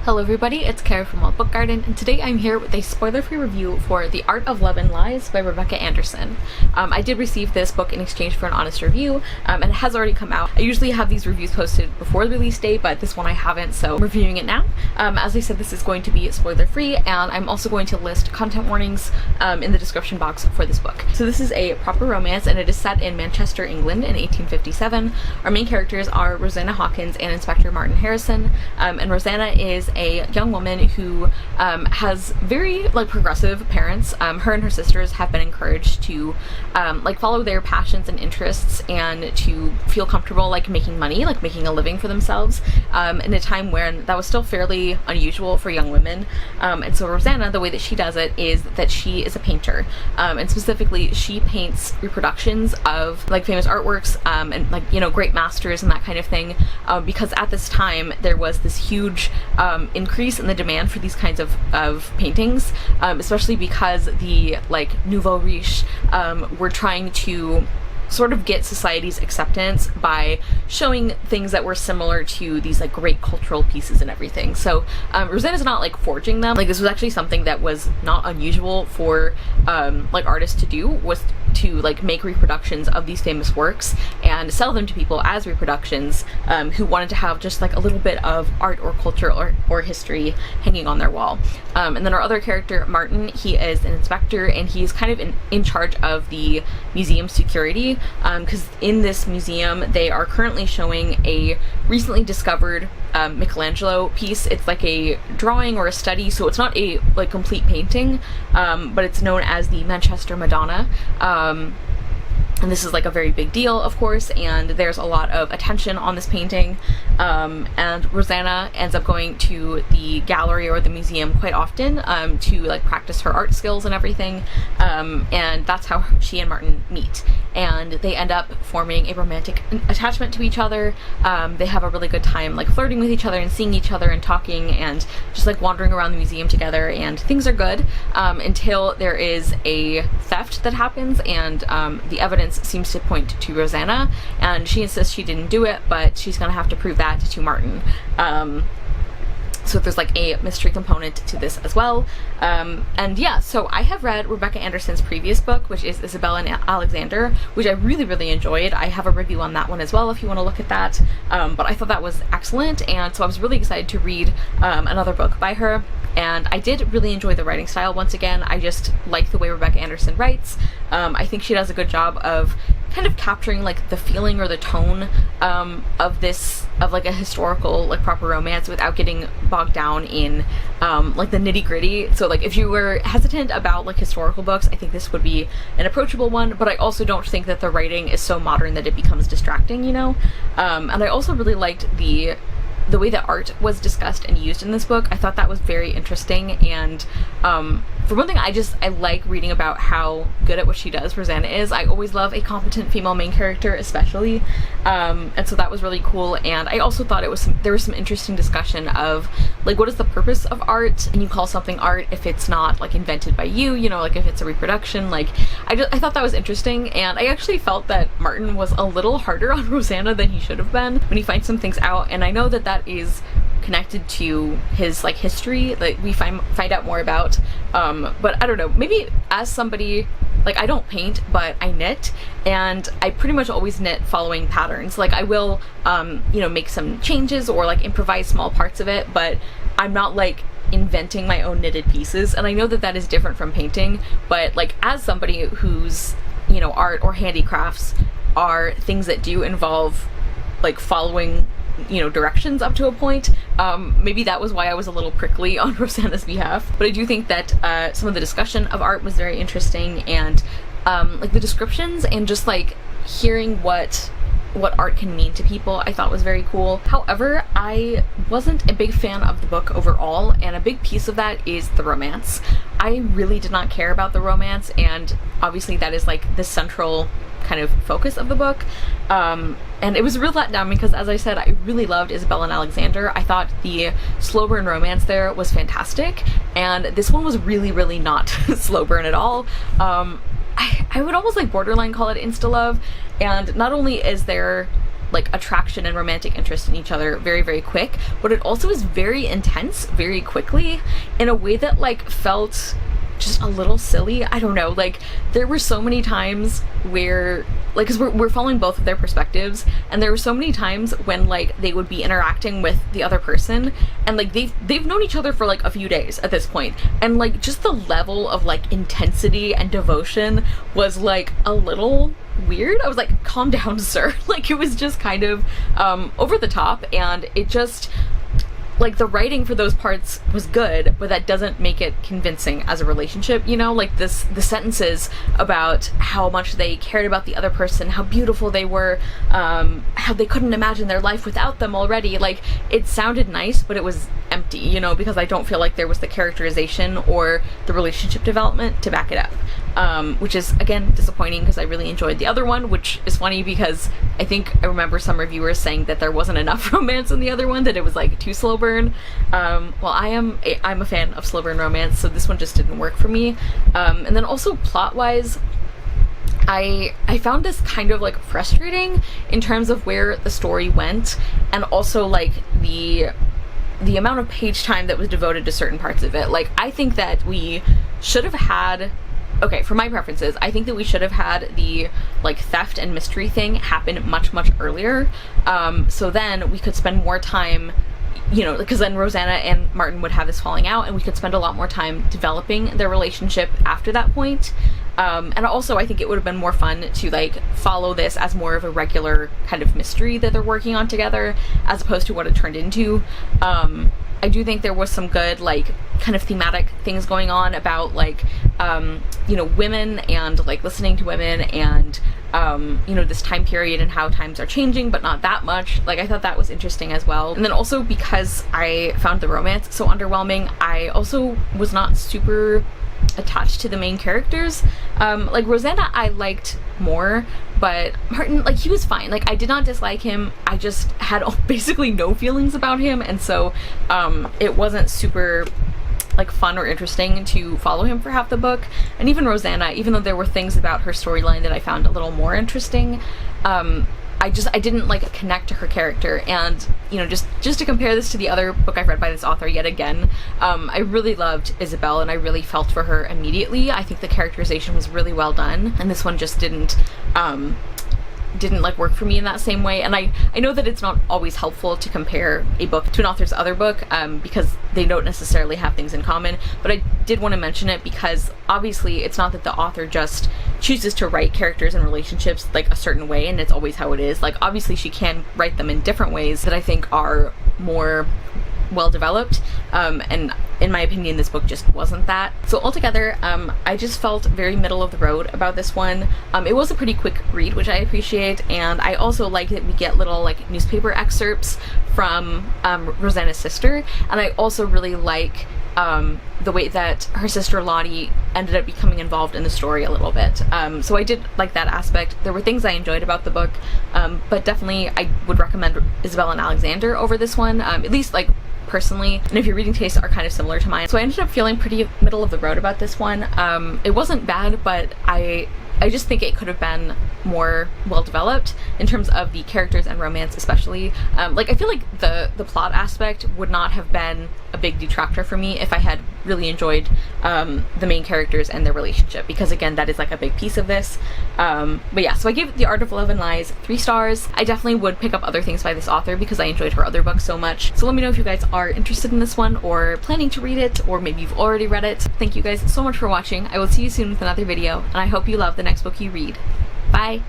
Hello everybody, it's Kara from Wild Book Garden, and today I'm here with a spoiler-free review for The Art of Love and Lies by Rebecca Anderson. I did receive this book in exchange for an honest review, and it has already come out. I usually have these reviews posted before the release date, but this one I haven't, so I'm reviewing it now. As I said, this is going to be spoiler-free, and I'm also going to list content warnings in the description box for this book. So this is a proper romance, and it is set in Manchester, England in 1857. Our main characters are Rosanna Hawkins and Inspector Martin Harrison, and Rosanna is a young woman who has very progressive parents. Her and her sisters have been encouraged to follow their passions and interests and to feel comfortable making money, making a living for themselves in a time when that was still fairly unusual for young women. And so Rosanna, the way that she does it is that she is a painter, and specifically she paints reproductions of famous artworks and great masters and that kind of thing, because at this time there was this huge increase in the demand for these kinds of paintings, especially because the nouveau riche were trying to sort of get society's acceptance by showing things that were similar to these great cultural pieces and everything. So Rosanna's not forging them. This was actually something that was not unusual for artists to do, was to make reproductions of these famous works and sell them to people as reproductions who wanted to have just a little bit of art or culture or history hanging on their wall. And then our other character, Martin, he is an inspector, and he's kind of in charge of the museum security, because in this museum they are currently showing a recently discovered Michelangelo piece. It's a drawing or a study, so it's not a complete painting, but it's known as the Manchester Madonna. And this is a very big deal, of course, and there's a lot of attention on this painting, and Rosanna ends up going to the gallery or the museum quite often to practice her art skills and everything, and that's how she and Martin meet, and they end up forming a romantic attachment to each other. They have a really good time flirting with each other and seeing each other and talking and just wandering around the museum together, and things are good until there is a theft that happens, and the evidence seems to point to Rosanna, and she insists she didn't do it, but she's gonna have to prove that to Martin. So there's a mystery component to this as well. And yeah, so I have read Rebecca Anderson's previous book, which is Isabella and Alexander, which I really enjoyed. I have a review on that one as well if you want to look at that. But I thought that was excellent, and so I was really excited to read another book by her. And I did really enjoy the writing style once again. I just like the way Rebecca Anderson writes. I think she does a good job of kind of capturing the feeling or the tone of a historical proper romance without getting bogged down in the nitty-gritty. So if you were hesitant about historical books, I think this would be an approachable one, but I also don't think that the writing is so modern that it becomes distracting, and I also really liked the way that art was discussed and used in this book. I thought that was very interesting, and for one thing, I like reading about how good at what she does Rosanna is. I always love a competent female main character, especially, and so that was really cool. And I also thought there was some interesting discussion of what is the purpose of art, and you call something art if it's not invented by you, if it's a reproduction. I thought that was interesting, and I actually felt that Martin was a little harder on Rosanna than he should have been when he finds some things out, and I know that that is connected to his history that we find out more about, but I don't know, maybe as somebody I don't paint, but I knit, and I pretty much always knit following patterns. I will make some changes or improvise small parts of it, but I'm not inventing my own knitted pieces, and I know that that is different from painting, but as somebody whose art or handicrafts are things that do involve following directions up to a point, maybe that was why I was a little prickly on Rosanna's behalf. But I do think that some of the discussion of art was very interesting, and the descriptions and just hearing what art can mean to people, I thought was very cool. However, I wasn't a big fan of the book overall, and a big piece of that is the romance. I really did not care about the romance, and obviously that is the central kind of focus of the book, and it was a real letdown because, as I said, I really loved Isabella and Alexander. I thought the slow burn romance there was fantastic, and this one was really not slow burn at all. I would almost borderline call it insta love, and not only is there like attraction and romantic interest in each other very, very quick, but it also is very intense very quickly in a way that like felt just a little silly. I don't know, like there were so many times where like, because we're following both of their perspectives, and there were so many times when like they would be interacting with the other person, and like they've known each other for like a few days at this point, and like just the level of like intensity and devotion was like a little weird. I was like, calm down, sir. Like it was just kind of over the top, and it just like the writing for those parts was good, but that doesn't make it convincing as a relationship, you know? Like the sentences about how much they cared about the other person, how beautiful they were, how they couldn't imagine their life without them already. Like it sounded nice, but it was empty, you know, because I don't feel like there was the characterization or the relationship development to back it up. Which is again disappointing because I really enjoyed the other one, which is funny because I think I remember some reviewers saying that there wasn't enough romance in the other one, that it was like too slow burn. Well, I'm a fan of slow burn romance, so this one just didn't work for me. And then also plot wise, I found this kind of like frustrating in terms of where the story went, and also like the amount of page time that was devoted to certain parts of it. Like I think that we should have had, okay, for my preferences, I think that we should have had the like theft and mystery thing happen much earlier, so then we could spend more time, you know, because then Rosanna and Martin would have this falling out, and we could spend a lot more time developing their relationship after that point. And also I think it would have been more fun to like follow this as more of a regular kind of mystery that they're working on together, as opposed to what it turned into. I do think there was some good like kind of thematic things going on about like you know, women and like listening to women, and you know, this time period and how times are changing, but not that much. Like I thought that was interesting as well. And then also because I found the romance so underwhelming, I also was not super attached to the main characters. Like Rosanna I liked more, but Martin, like he was fine. Like I did not dislike him, I just had basically no feelings about him, and so it wasn't super like fun or interesting to follow him for half the book. And even Rosanna, even though there were things about her storyline that I found a little more interesting, I didn't like connect to her character. And you know, just to compare this to the other book I've read by this author yet again, I really loved Isabel and I really felt for her immediately. I think the characterization was really well done, and this one just didn't like work for me in that same way. And I know that it's not always helpful to compare a book to an author's other book, because they don't necessarily have things in common, but I did want to mention it because obviously it's not that the author just chooses to write characters and relationships like a certain way and it's always how it is. Like obviously she can write them in different ways that I think are more well developed, and in my opinion this book just wasn't that. So altogether, I just felt very middle of the road about this one. It was a pretty quick read, which I appreciate, and I also like that we get little like newspaper excerpts from Rosanna's sister, and I also really like the way that her sister Lottie ended up becoming involved in the story a little bit. So I did like that aspect. There were things I enjoyed about the book, but definitely I would recommend Isabel and Alexander over this one, at least like personally, and if your reading tastes are kind of similar to mine. So I ended up feeling pretty middle of the road about this one. It wasn't bad, but I just think it could have been more well developed in terms of the characters and romance especially. Like I feel like the plot aspect would not have been a big detractor for me if I had really enjoyed the main characters and their relationship, because again that is like a big piece of this. But yeah, so I gave The Art of Love and Lies 3 stars. I definitely would pick up other things by this author because I enjoyed her other books so much. So let me know if you guys are interested in this one or planning to read it, or maybe you've already read it. Thank you guys so much for watching. I will see you soon with another video, and I hope you love the next book you read. Bye!